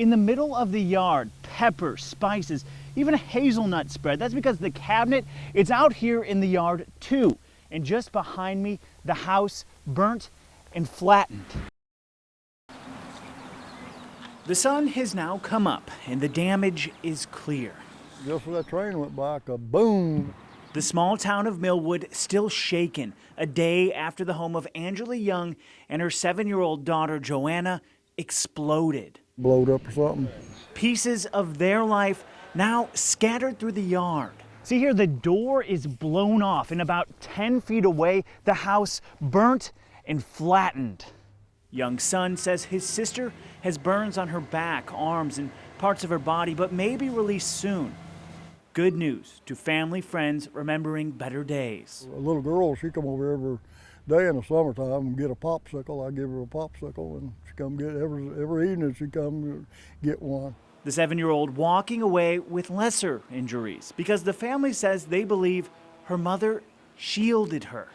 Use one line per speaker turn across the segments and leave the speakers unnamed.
In the middle of the yard, peppers, spices, even a hazelnut spread. That's because the cabinet, it's out here in the yard too. And just behind me, the house burnt and flattened. The sun has now come up and the damage is clear.
Just when that train went by, kaboom.
The small town of Millwood still shaken a day after the home of Angela Young and her 7-year-old daughter Joanna exploded.
Blowed up or something.
Pieces of their life now scattered through the yard. See here, the door is blown off and about 10 feet away, the house burnt and flattened. Young's son says his sister has burns on her back, arms, and parts of her body, but may be released soon. Good news to family, friends remembering better days.
A little girl, she come over every day in the summertime and get a popsicle. I give her a popsicle, and she come get every evening. She come get one.
The 7-year-old walking away with lesser injuries because the family says they believe her mother shielded her.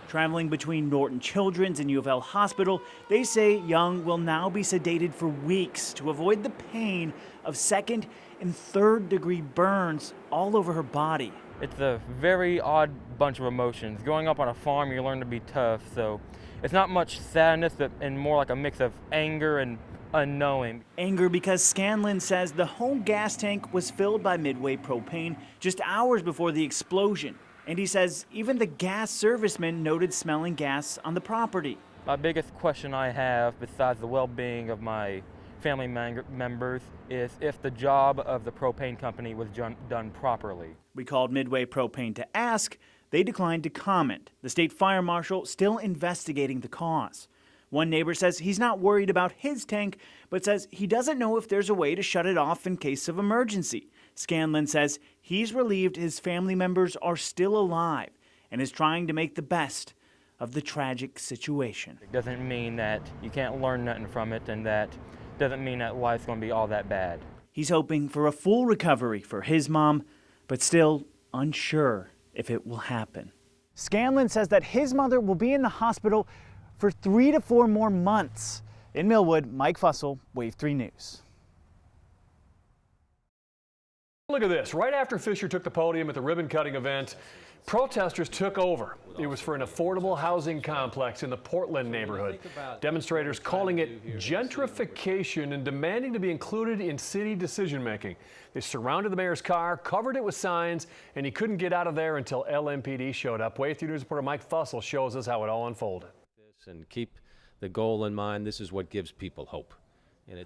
Traveling between Norton Children's and U of L Hospital, they say Young will now be sedated for weeks to avoid the pain of 2nd and 3rd degree burns all over her body.
It's a very odd bunch of emotions. Growing up on a farm, you learn to be tough, so it's not much sadness, and more like a mix of anger and unknowing.
Anger because Scanlon says the whole gas tank was filled by Midway propane just hours before the explosion. And he says even the gas serviceman noted smelling gas on the property.
My biggest question I have, besides the well-being of my family members, is if the job of the propane company was done properly.
We called Midway Propane to ask. They declined to comment. The state fire marshal still investigating the cause. One neighbor says he's not worried about his tank, but says he doesn't know if there's a way to shut it off in case of emergency. Scanlon says he's relieved his family members are still alive and is trying to make the best of the tragic situation.
It doesn't mean that you can't learn nothing from it, and that doesn't mean that life's going to be all that bad.
He's hoping for a full recovery for his mom, but still unsure if it will happen. Scanlon says that his mother will be in the hospital for 3 to 4 more months. In Millwood, Mike Fussell, Wave 3 News.
Look at this. Right after Fisher took the podium at the ribbon-cutting event, protesters took over. It was for an affordable housing complex in the Portland neighborhood. Demonstrators calling it gentrification and demanding to be included in city decision-making. They surrounded the mayor's car, covered it with signs, and he couldn't get out of there until LMPD showed up. Wave 3 News reporter Mike Fussell shows us how it all unfolded.
And keep the goal in mind. This is what gives people hope.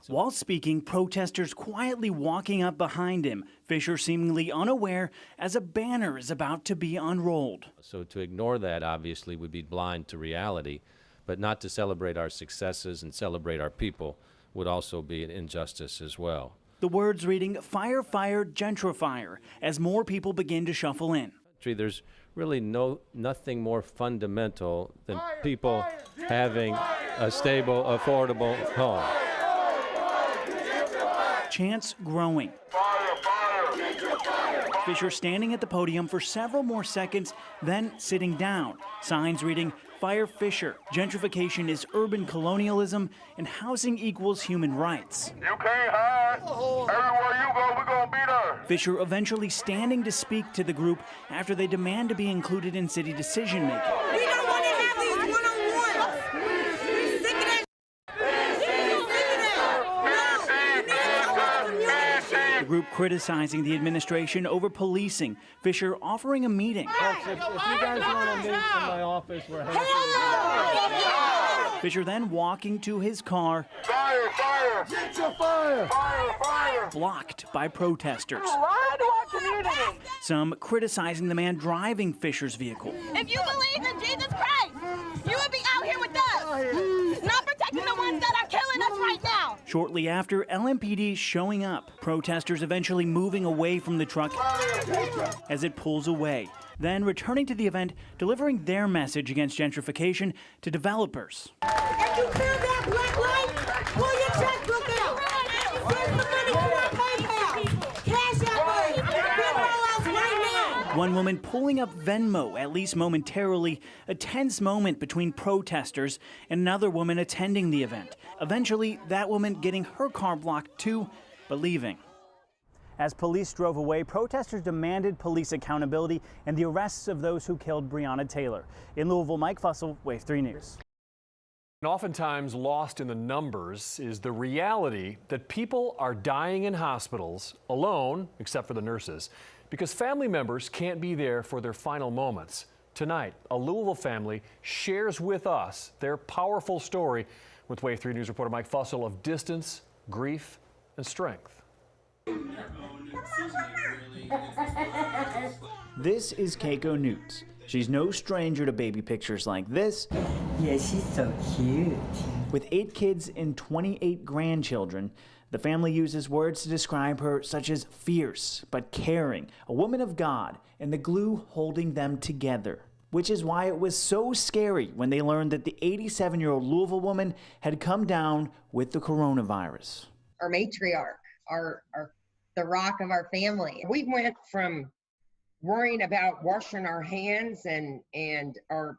While speaking, protesters quietly walking up behind him, Fisher seemingly unaware as a banner is about to be unrolled.
So to ignore that obviously would be blind to reality, but not to celebrate our successes and celebrate our people would also be an injustice as well.
The words reading "Fire, fire, gentrifier" as more people begin to shuffle in.
There's really nothing more fundamental than people having a stable, affordable home.
Chants growing. Fisher standing at the podium for several more seconds, then sitting down. Signs reading "Fire Fisher. Gentrification is urban colonialism and housing equals human rights."
You can't hide. Everywhere you go, we're gonna be there.
Fisher eventually standing to speak to the group after they demand to be included in city decision making.
We don't want to have these one-on-ones. We're sick of that.
The group criticizing the administration over policing. Fisher offering a meeting.
Folks, if you guys want to meet in my office, we're happy.
Fisher then walking to his car.
Fire, fire. Get your fire. Fire, fire.
Blocked by protesters.
Lie to our community.
Some criticizing the man driving Fisher's vehicle.
If you believe in Jesus Christ, you would be out here with us, not protecting the ones that are killing us right now.
Shortly after, LMPD showing up. Protesters eventually moving away from the truck as it pulls away. Then returning to the event, delivering their message against gentrification to developers.
If you feel that black light, pull your checkbook out. Send the money to our PayPal. Cash out, Venmo us right now.
One woman pulling up Venmo, at least momentarily, a tense moment between protesters and another woman attending the event. Eventually, that woman getting her car blocked too, but leaving. As police drove away, protesters demanded police accountability and the arrests of those who killed Breonna Taylor. In Louisville, Mike Fussell, Wave 3 News.
And oftentimes lost in the numbers is the reality that people are dying in hospitals alone, except for the nurses, because family members can't be there for their final moments. Tonight, a Louisville family shares with us their powerful story with Wave 3 News reporter Mike Fussell of distance, grief, and strength.
This is Keiko Newts. She's no stranger to baby pictures like this.
Yeah, she's so cute.
With 8 kids and 28 grandchildren, the family uses words to describe her such as fierce but caring, a woman of God, and the glue holding them together. Which is why it was so scary when they learned that the 87-year-old Louisville woman had come down with the coronavirus.
Our matriarch, the rock of our family. We went from worrying about washing our hands and our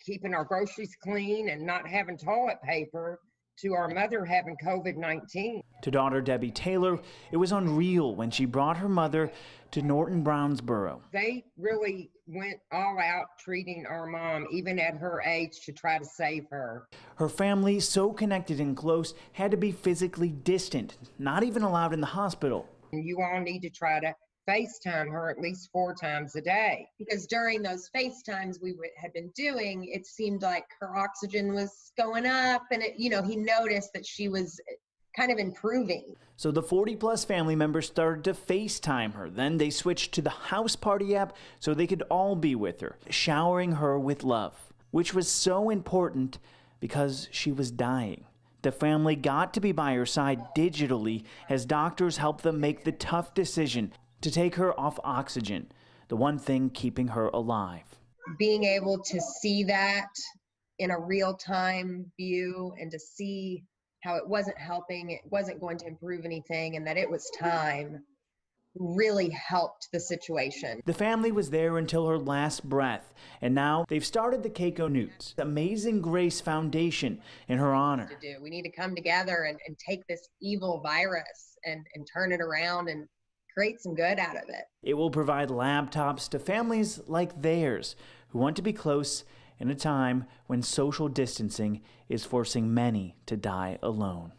keeping our groceries clean and not having toilet paper to our mother having COVID-19.
To daughter Debbie Taylor, it was unreal when she brought her mother to Norton Brownsboro.
They really went all out treating our mom, even at her age, to try to save her.
Her family, so connected and close, had to be physically distant, not even allowed in the hospital.
And you all need to try to FaceTime her at least 4 times a day.
Because during those FaceTimes we had been doing, it seemed like her oxygen was going up, and he noticed that she was kind of improving.
So the 40-plus family members started to FaceTime her. Then they switched to the House Party app so they could all be with her, showering her with love, which was so important because she was dying. The family got to be by her side digitally as doctors helped them make the tough decision to take her off oxygen, the one thing keeping her alive.
Being able to see that in a real-time view and to see how it wasn't helping, it wasn't going to improve anything, and that it was time, really helped the situation.
The family was there until her last breath, and now they've started the Keiko Newts Amazing Grace Foundation in her honor.
We need to come together and take this evil virus and turn it around and create some good out of it.
It will provide laptops to families like theirs who want to be close in a time when social distancing is forcing many to die alone.